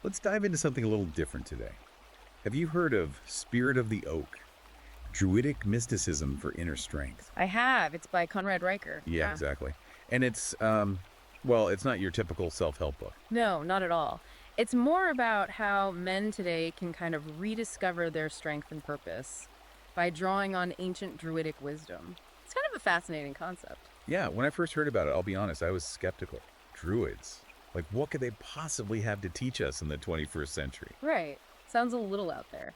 Let's dive into something a little different today. Have you heard of Spirit of the Oak? Druidic mysticism for inner strength. I have. It's by Conrad Riker. Yeah, Yeah. exactly. And well, it's not your typical self-help book. No, not at all. It's more about how men today can kind of rediscover their strength and purpose by drawing on ancient Druidic wisdom. It's kind of a fascinating concept. Yeah, when I first heard about it, I'll be honest, I was skeptical. Druids. Like, what could they possibly have to teach us in the 21st century? Right. Sounds a little out there.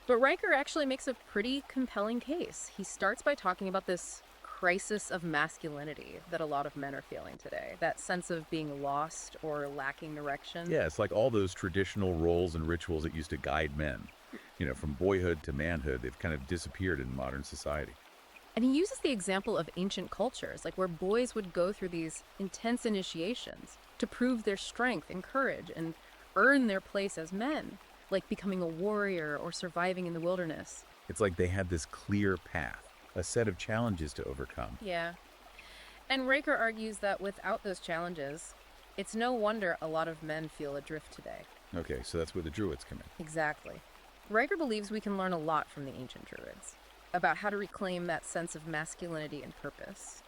But Riker actually makes a pretty compelling case. He starts by talking about this crisis of masculinity that a lot of men are feeling today. That sense of being lost or lacking direction. Yeah, it's like all those traditional roles and rituals that used to guide men. From boyhood to manhood, they've kind of disappeared in modern society. And he uses the example of ancient cultures, like where boys would go through these intense initiations to prove their strength and courage and earn their place as men, like becoming a warrior or surviving in the wilderness. It's like they had this clear path, a set of challenges to overcome. Yeah. And Raker argues that without those challenges, it's no wonder a lot of men feel adrift today. Okay, so that's where the Druids come in. Exactly. Riker believes we can learn a lot from the ancient Druids about how to reclaim that sense of masculinity and purpose.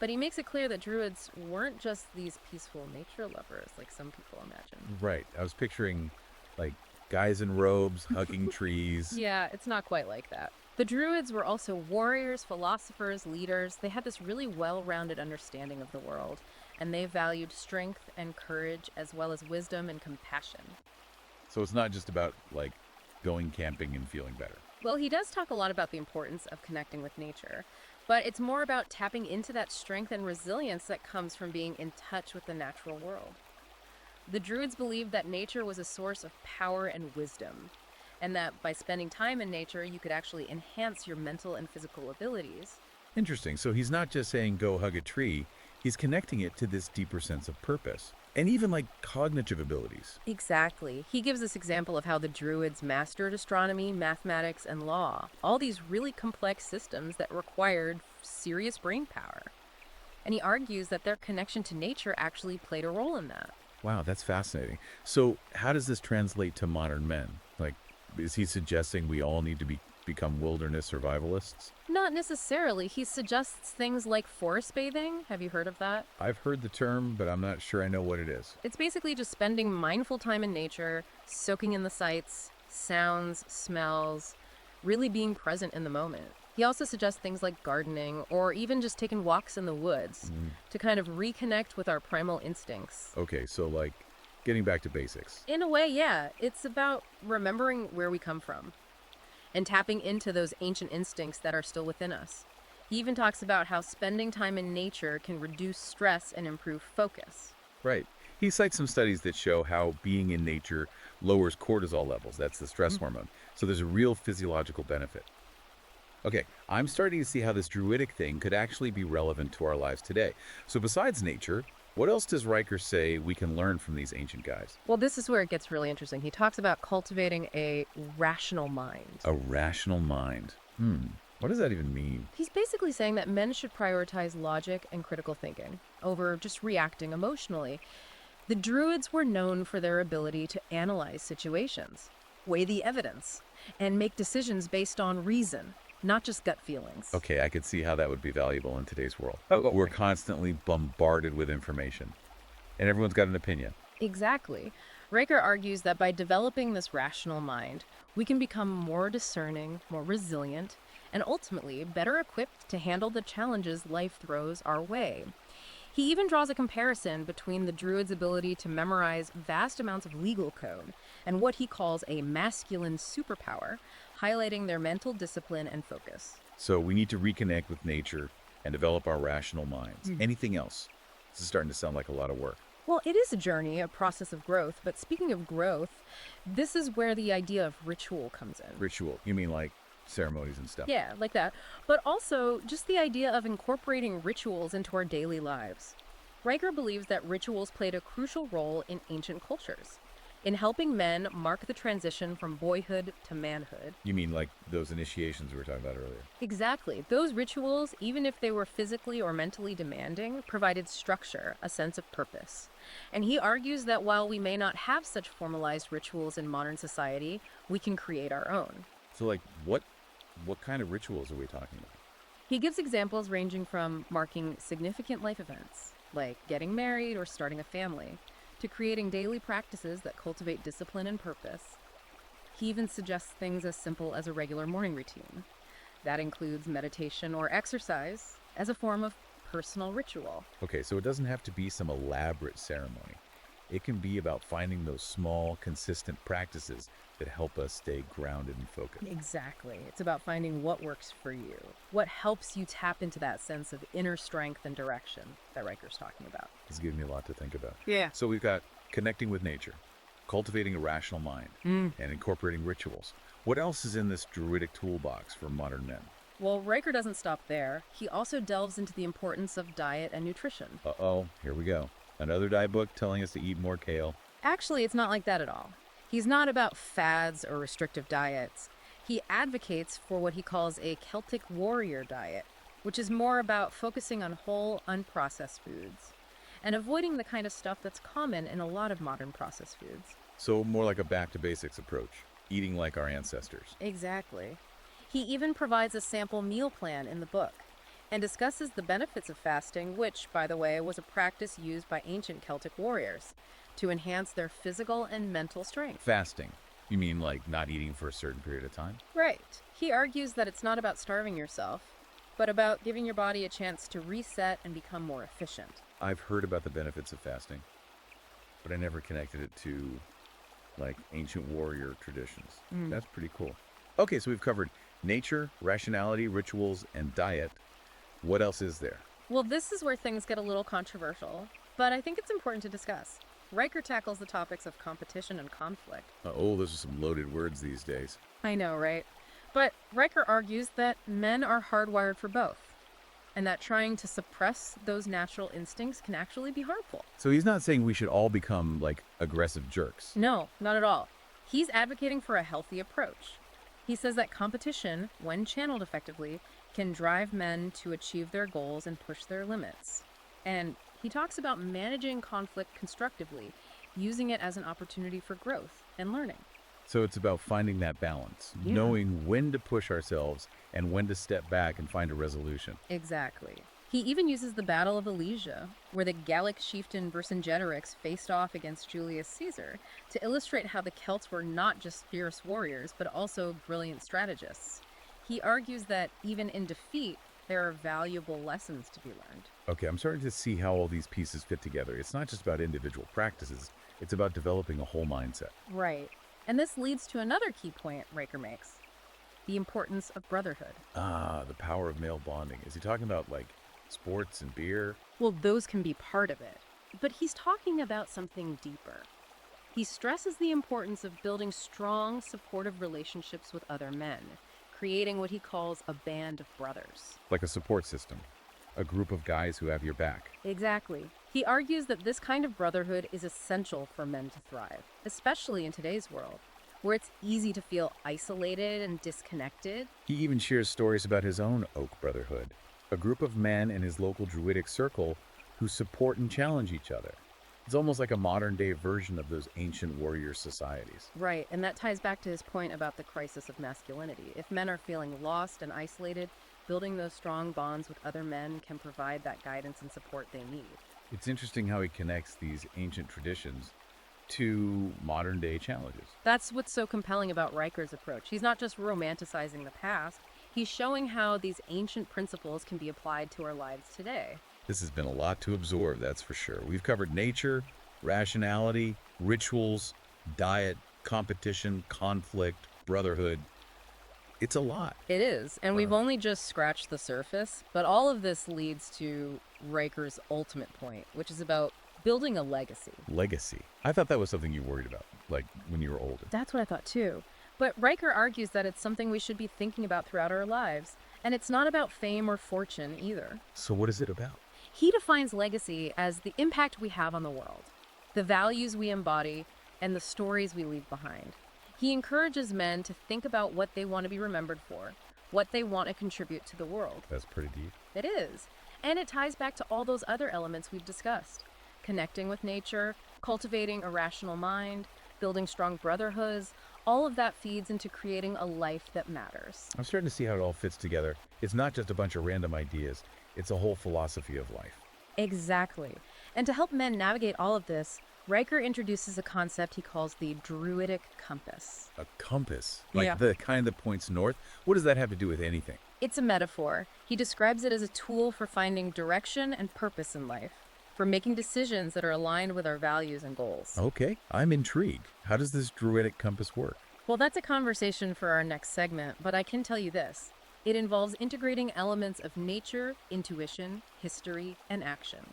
But he makes it clear that Druids weren't just these peaceful nature lovers like some people imagine. Right. I was picturing, like, guys in robes hugging trees. Yeah, it's not quite like that. The Druids were also warriors, philosophers, leaders. They had this really well-rounded understanding of the world, and they valued strength and courage as well as wisdom and compassion. So it's not just about, like, going camping and feeling better. Well, he does talk a lot about the importance of connecting with nature, but it's more about tapping into that strength and resilience that comes from being in touch with the natural world. The Druids believed that nature was a source of power and wisdom, and that by spending time in nature, you could actually enhance your mental and physical abilities. Interesting. So he's not just saying go hug a tree, he's connecting it to this deeper sense of purpose. And even like cognitive abilities. Exactly. He gives this example of how the Druids mastered astronomy, mathematics, and law, all these really complex systems that required serious brain power. And he argues that their connection to nature actually played a role in that. Wow, that's fascinating. So how does this translate to modern men? Like, is he suggesting we all need to become wilderness survivalists? Not necessarily. He suggests things like forest bathing. Have you heard of that? I've heard the term, but I'm not sure I know what it is. It's basically just spending mindful time in nature, soaking in the sights, sounds, smells, really being present in the moment. He also suggests things like gardening or even just taking walks in the woods to kind of reconnect with our primal instincts. Okay, so like getting back to basics. In a way, yeah. It's about remembering where we come from and tapping into those ancient instincts that are still within us. He even talks about how spending time in nature can reduce stress and improve focus. Right. He cites some studies that show how being in nature lowers cortisol levels. That's the stress hormone. So there's a real physiological benefit. Okay, I'm starting to see how this druidic thing could actually be relevant to our lives today. So besides nature, what else does Riker say we can learn from these ancient guys? Well, this is where it gets really interesting. He talks about cultivating a rational mind. A rational mind. What does that even mean? He's basically saying that men should prioritize logic and critical thinking over just reacting emotionally. The Druids were known for their ability to analyze situations, weigh the evidence, and make decisions based on reason, not just gut feelings. Okay, I could see how that would be valuable in today's world. We're constantly bombarded with information, and everyone's got an opinion. Exactly. Raker argues that by developing this rational mind, we can become more discerning, more resilient, and ultimately better equipped to handle the challenges life throws our way. He even draws a comparison between the Druids' ability to memorize vast amounts of legal code and what he calls a masculine superpower, highlighting their mental discipline and focus. So we need to reconnect with nature and develop our rational minds. Anything else? This is starting to sound like a lot of work. Well, it is a journey, a process of growth, but speaking of growth, this is where the idea of ritual comes in. Ritual? You mean like ceremonies and stuff? Yeah, like that. But also just the idea of incorporating rituals into our daily lives. Riker believes that rituals played a crucial role in ancient cultures. in helping men mark the transition from boyhood to manhood. You mean like those initiations we were talking about earlier? Exactly. Those rituals, even if they were physically or mentally demanding, provided structure, a sense of purpose. And he argues that while we may not have such formalized rituals in modern society, we can create our own. So like what kind of rituals are we talking about? He gives examples ranging from marking significant life events, like getting married or starting a family, to creating daily practices that cultivate discipline and purpose. He even suggests things as simple as a regular morning routine. That includes meditation or exercise as a form of personal ritual. Okay, so it doesn't have to be some elaborate ceremony. It can be about finding those small, consistent practices that help us stay grounded and focused. Exactly. It's about finding what works for you, what helps you tap into that sense of inner strength and direction that Riker's talking about. It's giving me a lot to think about. Yeah. So we've got connecting with nature, cultivating a rational mind, and incorporating rituals. What else is in this Druidic toolbox for modern men? Well, Riker doesn't stop there. He also delves into the importance of diet and nutrition. Uh-oh, here we go. Another diet book telling us to eat more kale. Actually, it's not like that at all. He's not about fads or restrictive diets. He advocates for what he calls a Celtic warrior diet, which is more about focusing on whole, unprocessed foods and avoiding the kind of stuff that's common in a lot of modern processed foods. So more like a back to basics approach, eating like our ancestors. Exactly. He even provides a sample meal plan in the book and discusses the benefits of fasting, which, by the way, was a practice used by ancient Celtic warriors to enhance their physical and mental strength. Fasting. You mean like not eating for a certain period of time? Right. He argues that it's not about starving yourself, but about giving your body a chance to reset and become more efficient. I've heard about the benefits of fasting, but I never connected it to like ancient warrior traditions. That's pretty cool. Okay, so we've covered nature, rationality, rituals, and diet. What else is there? Well, this is where things get a little controversial, but I think it's important to discuss. Riker tackles the topics of competition and conflict. Oh, those are some loaded words these days. I know, right? But Riker argues that men are hardwired for both, and that trying to suppress those natural instincts can actually be harmful. So he's not saying we should all become like aggressive jerks. No, not at all. He's advocating for a healthy approach. He says that competition, when channeled effectively, can drive men to achieve their goals and push their limits. And he talks about managing conflict constructively, using it as an opportunity for growth and learning. So it's about finding that balance, knowing when to push ourselves and when to step back and find a resolution. Exactly. He even uses the Battle of Alesia, where the Gallic chieftain Vercingetorix faced off against Julius Caesar, to illustrate how the Celts were not just fierce warriors, but also brilliant strategists. He argues that even in defeat, there are valuable lessons to be learned. Okay, I'm starting to see how all these pieces fit together. It's not just about individual practices, it's about developing a whole mindset. Right. And this leads to another key point Riker makes, the importance of brotherhood. Ah, the power of male bonding. Is he talking about like sports and beer? Well, those can be part of it, but he's talking about something deeper. He stresses the importance of building strong, supportive relationships with other men, creating what he calls a band of brothers. Like a support system, a group of guys who have your back. Exactly. He argues that this kind of brotherhood is essential for men to thrive, especially in today's world, where it's easy to feel isolated and disconnected. He even shares stories about his own Oak Brotherhood, a group of men in his local Druidic circle who support and challenge each other. It's almost like a modern-day version of those ancient warrior societies. Right, and that ties back to his point about the crisis of masculinity. If men are feeling lost and isolated, building those strong bonds with other men can provide that guidance and support they need. It's interesting how he connects these ancient traditions to modern-day challenges. That's what's so compelling about Riker's approach. He's not just romanticizing the past, he's showing how these ancient principles can be applied to our lives today. This has been a lot to absorb, that's for sure. We've covered nature, rationality, rituals, diet, competition, conflict, brotherhood. It's a lot. It is, and we've only just scratched the surface, but all of this leads to Riker's ultimate point, which is about building a legacy. Legacy. I thought that was something you worried about, like when you were older. That's what I thought too. But Riker argues that it's something we should be thinking about throughout our lives, and it's not about fame or fortune either. So what is it about? He defines legacy as the impact we have on the world, the values we embody, and the stories we leave behind. He encourages men to think about what they want to be remembered for, what they want to contribute to the world. That's pretty deep. It is. And it ties back to all those other elements we've discussed. Connecting with nature, cultivating a rational mind, building strong brotherhoods, all of that feeds into creating a life that matters. I'm starting to see how it all fits together. It's not just a bunch of random ideas. It's a whole philosophy of life. Exactly. And to help men navigate all of this, Riker introduces a concept he calls the Druidic compass. A compass? Like Yeah. the kind that points north? What does that have to do with anything? It's a metaphor. He describes it as a tool for finding direction and purpose in life, for making decisions that are aligned with our values and goals. Okay, I'm intrigued. How does this Druidic compass work? Well, that's a conversation for our next segment, but I can tell you this. It involves integrating elements of nature, intuition, history, and action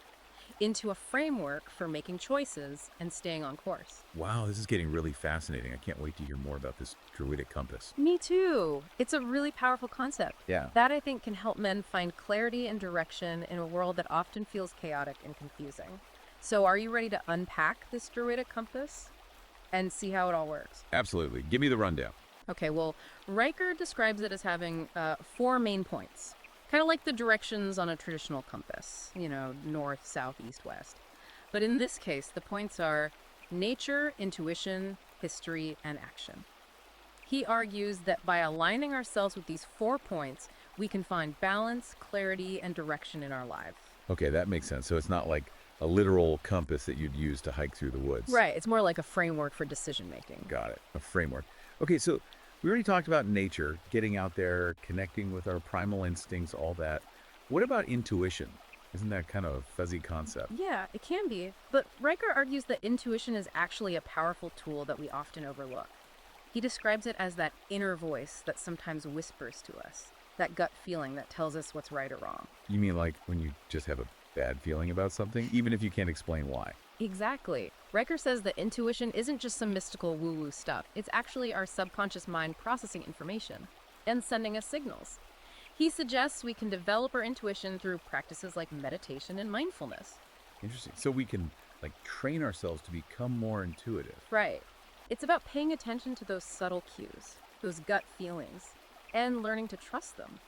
into a framework for making choices and staying on course. Wow, this is getting really fascinating. I can't wait to hear more about this Druidic compass. Me too. It's a really powerful concept. Yeah. That, I think, can help men find clarity and direction in a world that often feels chaotic and confusing. So are you ready to unpack this Druidic compass and see how it all works? Absolutely. Give me the rundown. Okay, well, Riker describes it as having 4 main points, kind of like the directions on a traditional compass, north, south, east, west. But in this case, the points are nature, intuition, history, and action. He argues that by aligning ourselves with these 4 points, we can find balance, clarity, and direction in our lives. Okay, that makes sense. So it's not like a literal compass that you'd use to hike through the woods. Right, it's more like a framework for decision making. Got it. A framework. Okay, so we already talked about nature, getting out there, connecting with our primal instincts, all that. What about intuition? Isn't that kind of a fuzzy concept? Yeah, it can be. But Riker argues that intuition is actually a powerful tool that we often overlook. He describes it as that inner voice that sometimes whispers to us, that gut feeling that tells us what's right or wrong. You mean like when you just have a bad feeling about something, even if you can't explain why? Exactly. Riker says that intuition isn't just some mystical woo-woo stuff. It's actually our subconscious mind processing information and sending us signals. He suggests we can develop our intuition through practices like meditation and mindfulness. Interesting. So we can like train ourselves to become more intuitive. Right. It's about paying attention to those subtle cues, those gut feelings, and learning to trust them.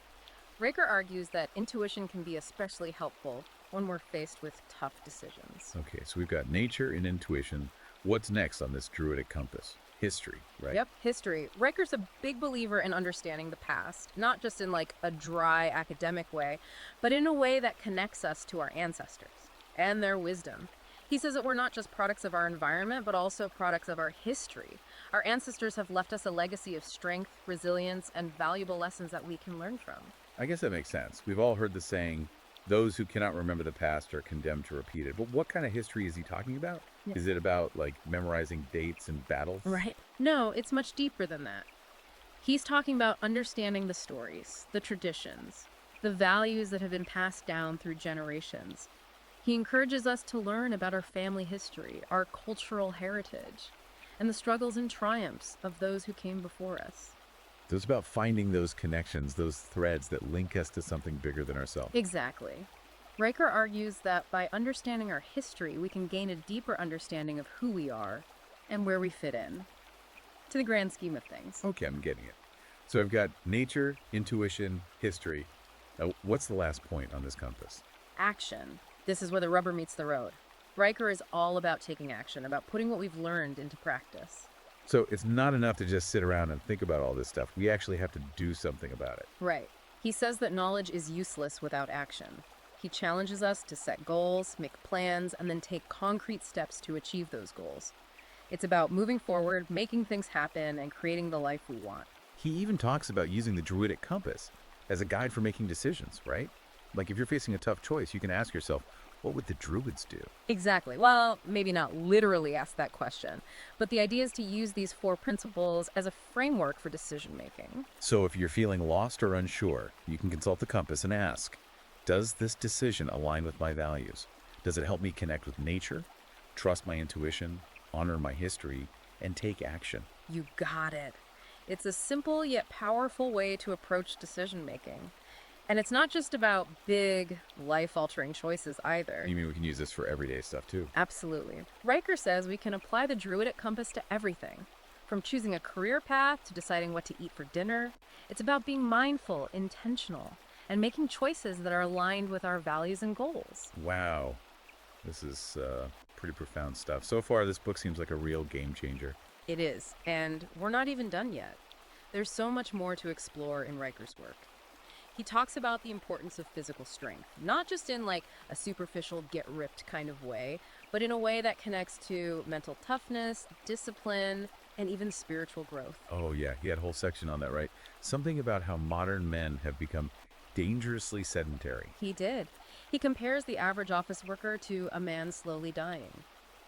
Riker argues that intuition can be especially helpful when we're faced with tough decisions. Okay, so we've got nature and intuition. What's next on this Druidic compass? History, right? Yep, history. Riker's a big believer in understanding the past, not just in like a dry academic way, but in a way that connects us to our ancestors and their wisdom. He says that we're not just products of our environment, but also products of our history. Our ancestors have left us a legacy of strength, resilience, and valuable lessons that we can learn from. I guess that makes sense. We've all heard the saying, those who cannot remember the past are condemned to repeat it. But what kind of history is he talking about? Yeah. Is it about like memorizing dates and battles? Right. No, it's much deeper than that. He's talking about understanding the stories, the traditions, the values that have been passed down through generations. He encourages us to learn about our family history, our cultural heritage, and the struggles and triumphs of those who came before us. So it's about finding those connections, those threads that link us to something bigger than ourselves. Exactly. Riker argues that by understanding our history, we can gain a deeper understanding of who we are and where we fit in, to the grand scheme of things. Okay, I'm getting it. So I've got nature, intuition, history. Now, what's the last point on this compass? Action. This is where the rubber meets the road. Riker is all about taking action, about putting what we've learned into practice. So it's not enough to just sit around and think about all this stuff. We actually have to do something about it. Right. He says that knowledge is useless without action. He challenges us to set goals, make plans, and then take concrete steps to achieve those goals. It's about moving forward, making things happen, and creating the life we want. He even talks about using the Druidic compass as a guide for making decisions, right? Like if you're facing a tough choice, you can ask yourself, what would the Druids do? Exactly. Well, maybe not literally ask that question, but the idea is to use these 4 principles as a framework for decision making. So if you're feeling lost or unsure, you can consult the compass and ask, does this decision align with my values? Does it help me connect with nature, trust my intuition, honor my history, and take action? You got it. It's a simple yet powerful way to approach decision making. And it's not just about big, life-altering choices either. You mean we can use this for everyday stuff too? Absolutely. Riker says we can apply the Druidic compass to everything. From choosing a career path to deciding what to eat for dinner, it's about being mindful, intentional, and making choices that are aligned with our values and goals. Wow. This is pretty profound stuff. So far, this book seems like a real game changer. It is, and we're not even done yet. There's so much more to explore in Riker's work. He talks about the importance of physical strength, not just in like a superficial get ripped kind of way, but in a way that connects to mental toughness, discipline, and even spiritual growth. Oh, yeah, he had a whole section on that, right? Something about how modern men have become dangerously sedentary. He did. He compares the average office worker to a man slowly dying,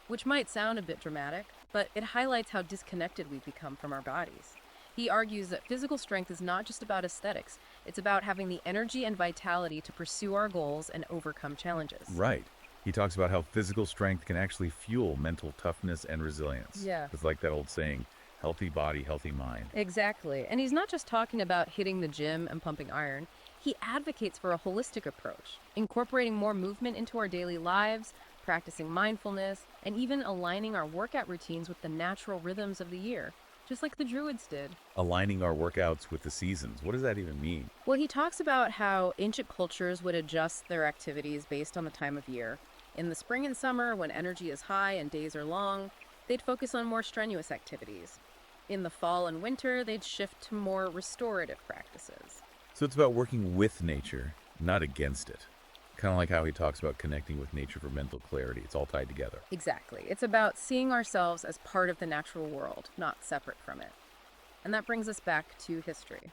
which might sound a bit dramatic, but it highlights how disconnected we've become from our bodies. He argues that physical strength is not just about aesthetics, it's about having the energy and vitality to pursue our goals and overcome challenges. Right. He talks about how physical strength can actually fuel mental toughness and resilience. Yeah. It's like that old saying, healthy body, healthy mind. Exactly. And he's not just talking about hitting the gym and pumping iron. He advocates for a holistic approach, incorporating more movement into our daily lives, practicing mindfulness, and even aligning our workout routines with the natural rhythms of the year, just like the Druids did. Aligning our workouts with the seasons. What does that even mean? Well, he talks about how ancient cultures would adjust their activities based on the time of year. In the spring and summer, when energy is high and days are long, they'd focus on more strenuous activities. In the fall and winter, they'd shift to more restorative practices. So it's about working with nature, not against it. Kind of like how he talks about connecting with nature for mental clarity. It's all tied together. Exactly. It's about seeing ourselves as part of the natural world, not separate from it. And that brings us back to history.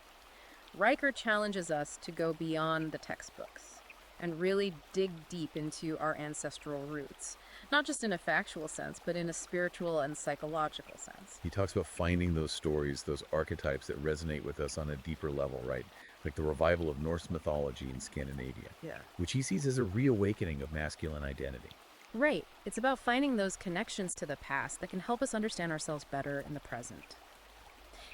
Riker challenges us to go beyond the textbooks and really dig deep into our ancestral roots, not just in a factual sense, but in a spiritual and psychological sense. He talks about finding those stories, those archetypes that resonate with us on a deeper level, right? Like the revival of Norse mythology in Scandinavia, Yeah. which he sees as a reawakening of masculine identity. Right. It's about finding those connections to the past that can help us understand ourselves better in the present.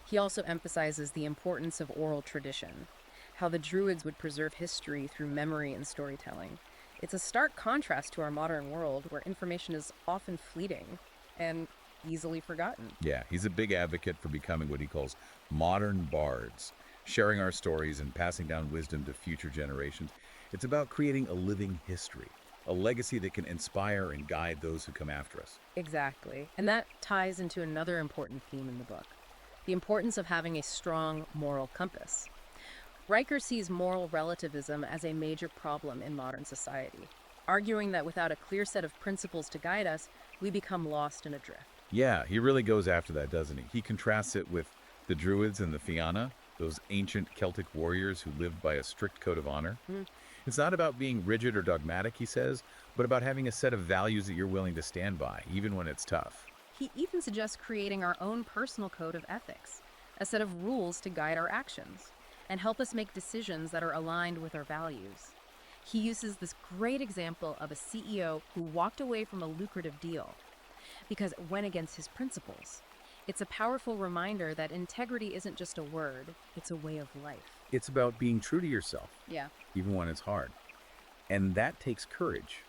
He also emphasizes the importance of oral tradition, how the Druids would preserve history through memory and storytelling. It's a stark contrast to our modern world where information is often fleeting and easily forgotten. Yeah, he's a big advocate for becoming what he calls modern bards, sharing our stories and passing down wisdom to future generations. It's about creating a living history, a legacy that can inspire and guide those who come after us. Exactly. And that ties into another important theme in the book, the importance of having a strong moral compass. Riker sees moral relativism as a major problem in modern society, arguing that without a clear set of principles to guide us, we become lost and adrift. Yeah, he really goes after that, doesn't he? He contrasts it with the Druids and the Fianna, those ancient Celtic warriors who lived by a strict code of honor. It's not about being rigid or dogmatic, he says, but about having a set of values that you're willing to stand by, even when it's tough. He even suggests creating our own personal code of ethics, a set of rules to guide our actions and help us make decisions that are aligned with our values. He uses this great example of a CEO who walked away from a lucrative deal because it went against his principles. It's a powerful reminder that integrity isn't just a word, it's a way of life. It's about being true to yourself, Yeah. even when it's hard. And that takes courage,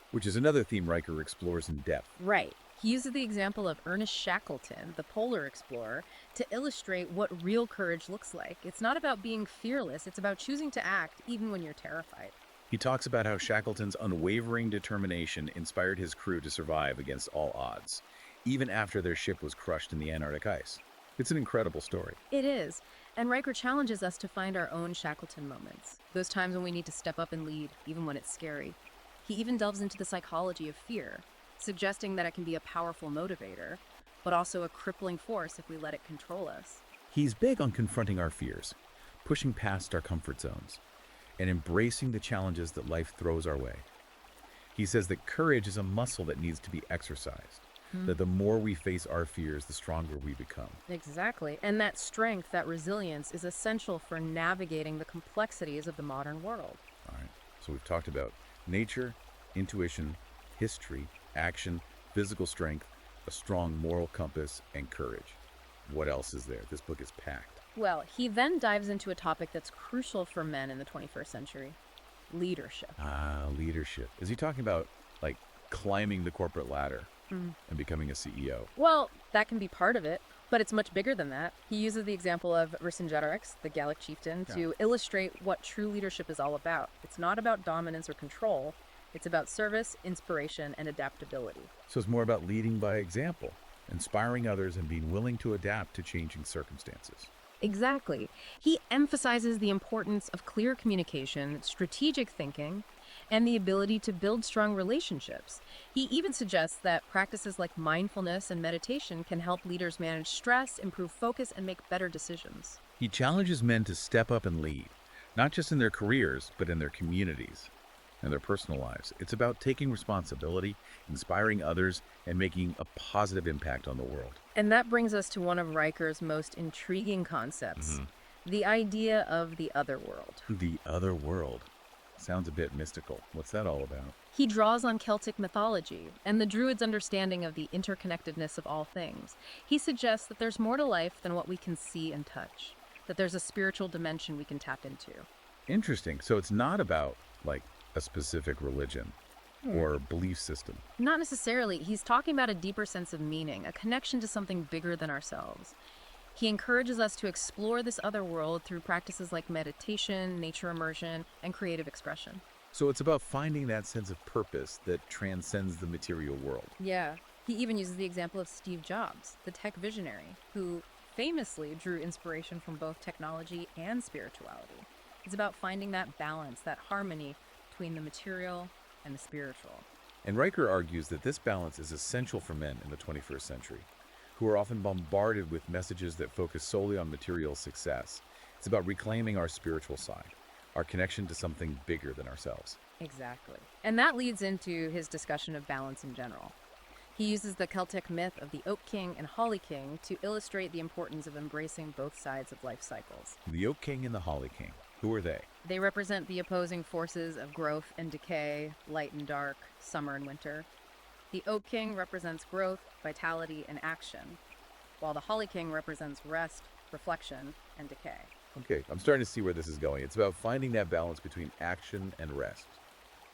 which is another theme Riker explores in depth. Right. He uses the example of Ernest Shackleton, the polar explorer, to illustrate what real courage looks like. It's not about being fearless, it's about choosing to act even when you're terrified. He talks about how Shackleton's unwavering determination inspired his crew to survive against all odds, even after their ship was crushed in the Antarctic ice. It's an incredible story. It is. And Riker challenges us to find our own Shackleton moments, those times when we need to step up and lead, even when it's scary. He even delves into the psychology of fear, suggesting that it can be a powerful motivator, but also a crippling force if we let it control us. He's big on confronting our fears, pushing past our comfort zones, and embracing the challenges that life throws our way. He says that courage is a muscle that needs to be exercised, that the more we face our fears, the stronger we become. Exactly. And that strength, that resilience, is essential for navigating the complexities of the modern world. All right, so we've talked about nature, intuition, history, action, physical strength, a strong moral compass, and courage. What else is there? This book is packed. Well, he then dives into a topic that's crucial for men in the 21st century: leadership. Ah, leadership. Is he talking about, like, climbing the corporate ladder and becoming a CEO? Well, that can be part of it, but it's much bigger than that. He uses the example of Vercingetorix, the Gallic chieftain, to illustrate what true leadership is all about. It's not about dominance or control, it's about service, inspiration, and adaptability. So it's more about leading by example, inspiring others, and being willing to adapt to changing circumstances. Exactly. He emphasizes the importance of clear communication, strategic thinking, and the ability to build strong relationships. He even suggests that practices like mindfulness and meditation can help leaders manage stress, improve focus, and make better decisions. He challenges men to step up and lead, not just in their careers, but in their communities and their personal lives. It's about taking responsibility, inspiring others, and making a positive impact on the world. And that brings us to one of Riker's most intriguing concepts: the idea of the other world. The other world. Sounds a bit mystical. What's that all about? He draws on Celtic mythology and the Druids' understanding of the interconnectedness of all things. He suggests that there's more to life than what we can see and touch, that there's a spiritual dimension we can tap into. Interesting. So it's not about, like, a specific religion or belief system. Not necessarily. He's talking about a deeper sense of meaning, a connection to something bigger than ourselves. He encourages us to explore this other world through practices like meditation, nature immersion, and creative expression. So it's about finding that sense of purpose that transcends the material world. Yeah. He even uses the example of Steve Jobs, the tech visionary, who famously drew inspiration from both technology and spirituality. It's about finding that balance, that harmony between the material and the spiritual. And Riker argues that this balance is essential for men in the 21st century, who are often bombarded with messages that focus solely on material success. It's about reclaiming our spiritual side, our connection to something bigger than ourselves. Exactly. And that leads into his discussion of balance in general. He uses the Celtic myth of the Oak King and Holly King to illustrate the importance of embracing both sides of life cycles. The Oak King and the Holly King. Who are they? They represent the opposing forces of growth and decay, light and dark, summer and winter. The Oak King represents growth, vitality, and action, while the Holly King represents rest, reflection, and decay. Okay, I'm starting to see where this is going. It's about finding that balance between action and rest,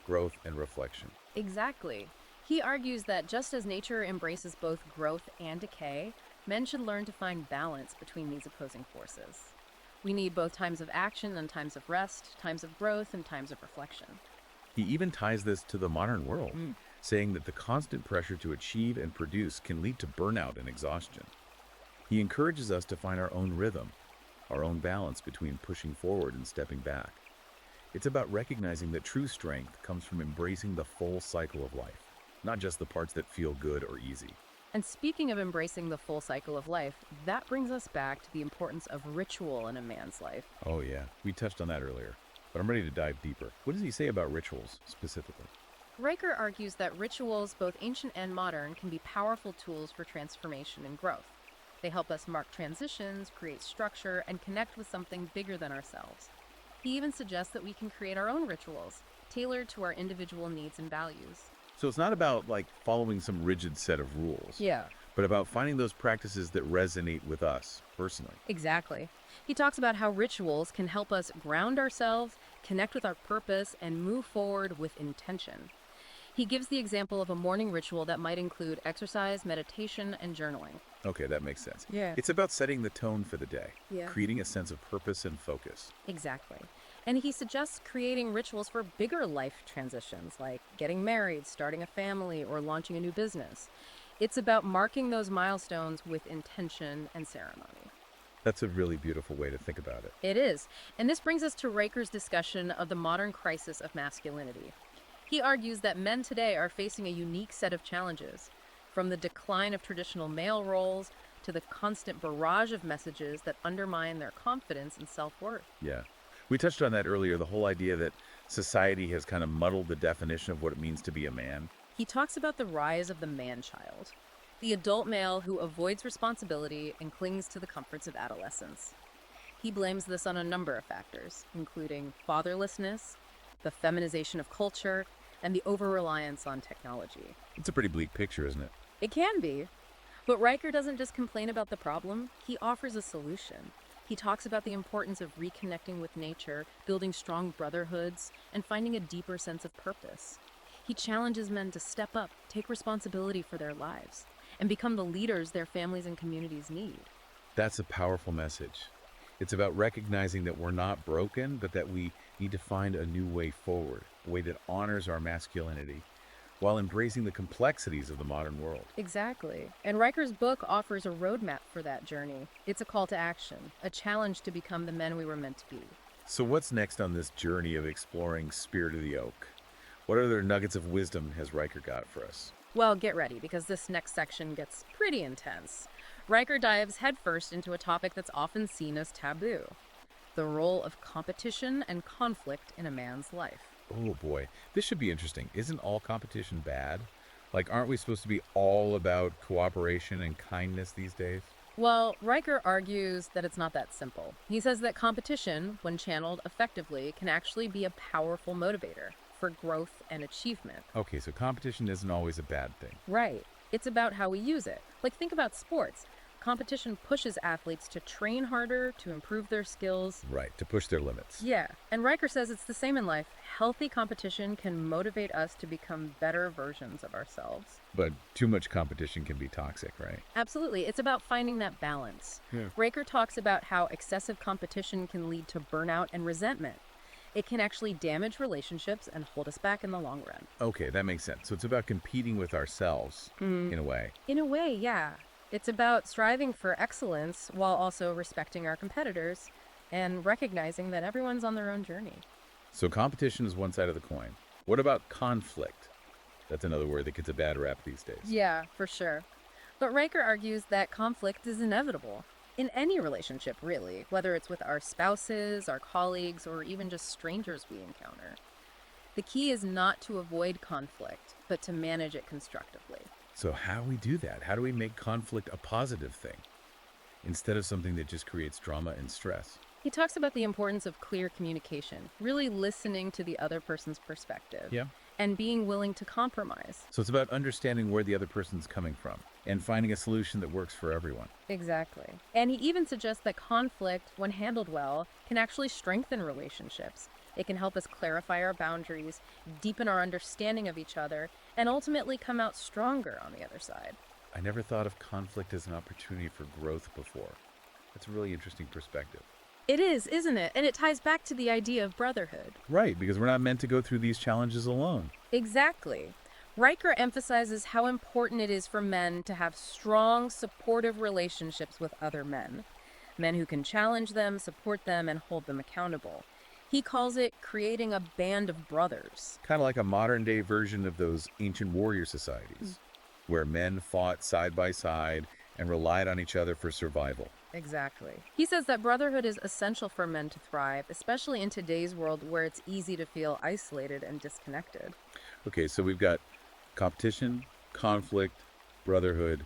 growth and reflection. Exactly. He argues that just as nature embraces both growth and decay, men should learn to find balance between these opposing forces. We need both times of action and times of rest, times of growth and times of reflection. He even ties this to the modern world, saying that the constant pressure to achieve and produce can lead to burnout and exhaustion. He encourages us to find our own rhythm, our own balance between pushing forward and stepping back. It's about recognizing that true strength comes from embracing the full cycle of life, not just the parts that feel good or easy. And speaking of embracing the full cycle of life, that brings us back to the importance of ritual in a man's life. Oh yeah, we touched on that earlier, but I'm ready to dive deeper. What does he say about rituals specifically? Riker argues that rituals, both ancient and modern, can be powerful tools for transformation and growth. They help us mark transitions, create structure, and connect with something bigger than ourselves. He even suggests that we can create our own rituals, tailored to our individual needs and values. So it's not about, like, following some rigid set of rules, Yeah. but about finding those practices that resonate with us personally. Exactly. He talks about how rituals can help us ground ourselves, connect with our purpose, and move forward with intention. He gives the example of a morning ritual that might include exercise, meditation, and journaling. Okay, that makes sense. Yeah. It's about setting the tone for the day, Yeah. creating a sense of purpose and focus. Exactly. And he suggests creating rituals for bigger life transitions, like getting married, starting a family, or launching a new business. It's about marking those milestones with intention and ceremony. That's a really beautiful way to think about it. It is. And this brings us to Riker's discussion of the modern crisis of masculinity. He argues that men today are facing a unique set of challenges, from the decline of traditional male roles to the constant barrage of messages that undermine their confidence and self-worth. Yeah. We touched on that earlier, the whole idea that society has kind of muddled the definition of what it means to be a man. He talks about the rise of the man-child, the adult male who avoids responsibility and clings to the comforts of adolescence. He blames this on a number of factors, including fatherlessness, the feminization of culture, and the over-reliance on technology. It's a pretty bleak picture, isn't it? It can be. But Riker doesn't just complain about the problem, he offers a solution. He talks about the importance of reconnecting with nature, building strong brotherhoods, and finding a deeper sense of purpose. He challenges men to step up, take responsibility for their lives, and become the leaders their families and communities need. That's a powerful message. It's about recognizing that we're not broken, but that we need to find a new way forward, a way that honors our masculinity, while embracing the complexities of the modern world. Exactly. And Riker's book offers a roadmap for that journey. It's a call to action, a challenge to become the men we were meant to be. So what's next on this journey of exploring Spirit of the Oak? What other nuggets of wisdom has Riker got for us? Well, get ready, because this next section gets pretty intense. Riker dives headfirst into a topic that's often seen as taboo: the role of competition and conflict in a man's life. Oh boy, this should be interesting. Isn't all competition bad? Like, aren't we supposed to be all about cooperation and kindness these days? Well, Riker argues that it's not that simple. He says that competition, when channeled effectively, can actually be a powerful motivator for growth and achievement. Okay, so competition isn't always a bad thing. Right. It's about how we use it. Like, think about sports. Competition pushes athletes to train harder, to improve their skills. Right, to push their limits. Yeah, and Riker says it's the same in life. Healthy competition can motivate us to become better versions of ourselves. But too much competition can be toxic, right? Absolutely. It's about finding that balance. Yeah. Riker talks about how excessive competition can lead to burnout and resentment. It can actually damage relationships and hold us back in the long run. Okay, that makes sense. So it's about competing with ourselves, in a way. In a way, yeah. It's about striving for excellence while also respecting our competitors and recognizing that everyone's on their own journey. So competition is one side of the coin. What about conflict? That's another word that gets a bad rap these days. Yeah, for sure. But Riker argues that conflict is inevitable. In any relationship, really, whether it's with our spouses, our colleagues, or even just strangers we encounter. The key is not to avoid conflict, but to manage it constructively. So how do we do that? How do we make conflict a positive thing instead of something that just creates drama and stress? He talks about the importance of clear communication, really listening to the other person's perspective, Yeah. and being willing to compromise. So it's about understanding where the other person's coming from and finding a solution that works for everyone. Exactly. And he even suggests that conflict, when handled well, can actually strengthen relationships. It can help us clarify our boundaries, deepen our understanding of each other, and ultimately come out stronger on the other side. I never thought of conflict as an opportunity for growth before. That's a really interesting perspective. It is, isn't it? And it ties back to the idea of brotherhood. Right, because we're not meant to go through these challenges alone. Exactly. Riker emphasizes how important it is for men to have strong, supportive relationships with other men. Men who can challenge them, support them, and hold them accountable. He calls it creating a band of brothers. Kind of like a modern day version of those ancient warrior societies, where men fought side by side and relied on each other for survival. Exactly. He says that brotherhood is essential for men to thrive, especially in today's world where it's easy to feel isolated and disconnected. Okay, so we've got competition, conflict, brotherhood,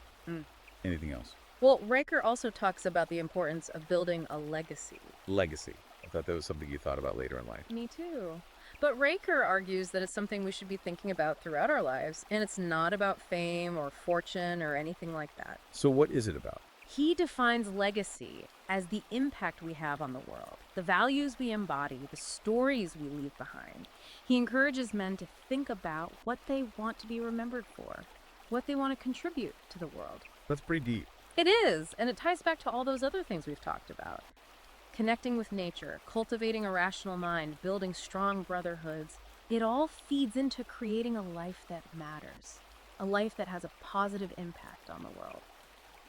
anything else? Well, Riker also talks about the importance of building a legacy. Legacy. I thought that was something you thought about later in life. Me too. But Riker argues that it's something we should be thinking about throughout our lives, and it's not about fame or fortune or anything like that. So what is it about? He defines legacy as the impact we have on the world, the values we embody, the stories we leave behind. He encourages men to think about what they want to be remembered for, what they want to contribute to the world. That's pretty deep. It is, and it ties back to all those other things we've talked about. Connecting with nature, cultivating a rational mind, building strong brotherhoods, it all feeds into creating a life that matters, a life that has a positive impact on the world.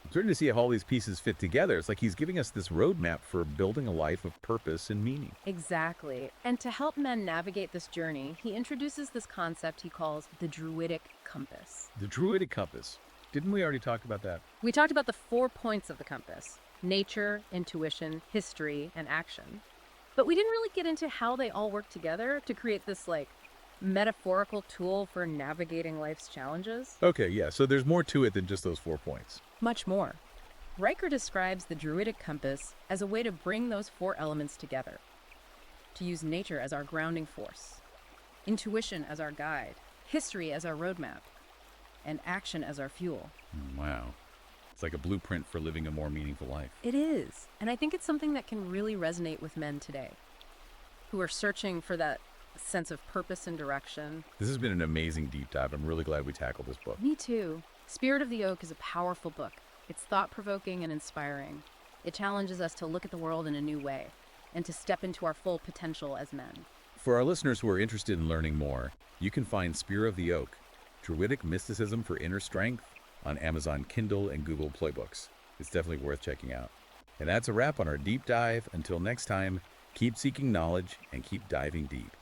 I'm starting to see how all these pieces fit together. It's like he's giving us this roadmap for building a life of purpose and meaning. Exactly. And to help men navigate this journey, he introduces this concept he calls the Druidic compass. The Druidic compass. Didn't we already talk about that? We talked about the 4 points of the compass: nature, intuition, history, and action. But we didn't really get into how they all work together to create this, metaphorical tool for navigating life's challenges. Okay, yeah, so there's more to it than just those 4 points. Much more. Riker describes the Druidic compass as a way to bring those 4 elements together. To use nature as our grounding force, intuition as our guide, history as our roadmap, and action as our fuel. Wow. It's like a blueprint for living a more meaningful life. It is. And I think it's something that can really resonate with men today who are searching for that sense of purpose and direction. This has been an amazing deep dive. I'm really glad we tackled this book. Me too. Spirit of the Oak is a powerful book. It's thought-provoking and inspiring. It challenges us to look at the world in a new way and to step into our full potential as men. For our listeners who are interested in learning more, you can find Spear of the Oak, Druidic Mysticism for Inner Strength on Amazon Kindle and Google Play Books. It's definitely worth checking out. And that's a wrap on our deep dive. Until next time, keep seeking knowledge and keep diving deep.